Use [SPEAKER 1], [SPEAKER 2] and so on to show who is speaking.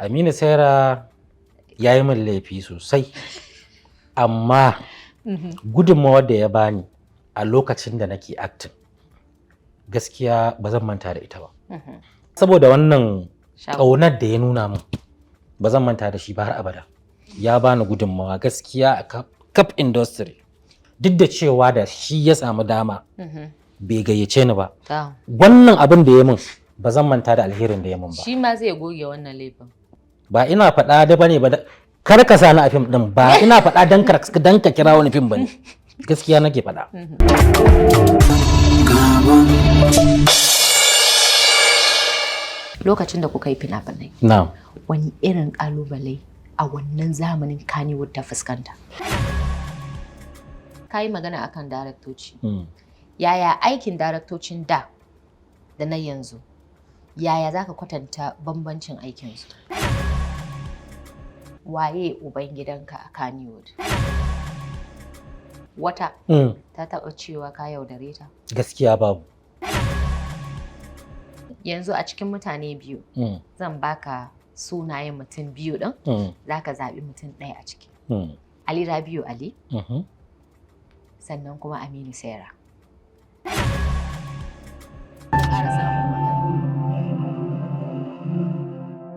[SPEAKER 1] Aminu Saira ya yi min laifi sosai, amma gudunmawar da ya bani a lokacin da nake acting gaskiya ba zan manta da ita ba. Saboda wannan ƙaunar da ya nuna min ba zan manta da shi ba har abada. Ya bani gudunmawa gaskiya a kaf industry, duk da cewa da shi ya samu dama bai gayyace ni ba. Wannan abin da ya min ba zan manta da alherin da ya min ba.
[SPEAKER 2] Shi ma zai goge wannan laifin.
[SPEAKER 1] Ba ina faɗa da bane ba, kar ka sani a fim din, ba ina faɗa dan ka kira wani fim bane. Gaskiya nake faɗa.
[SPEAKER 2] Lokacin da kuka yi fina-finai, wani irin ƙalubale a wannan zamanin Kannywood ta fuskanta? Ka yi magana akan daraktoci. Yaya aikin daraktocin da na yanzu? Yaya za ka kwatanta bambancin aikinsu? Waye ubangidanka a Kannywood? Wata ta taɓa cewa ka yaudare ta?
[SPEAKER 1] Gaskiya babu.
[SPEAKER 2] Yanzu a cikin mutane biyu zan baka sunayen mutum biyu ɗin, za ka zaɓi mutum ɗaya a ciki. Ali Rabiu Ali, sannan kuma Aminu Saira.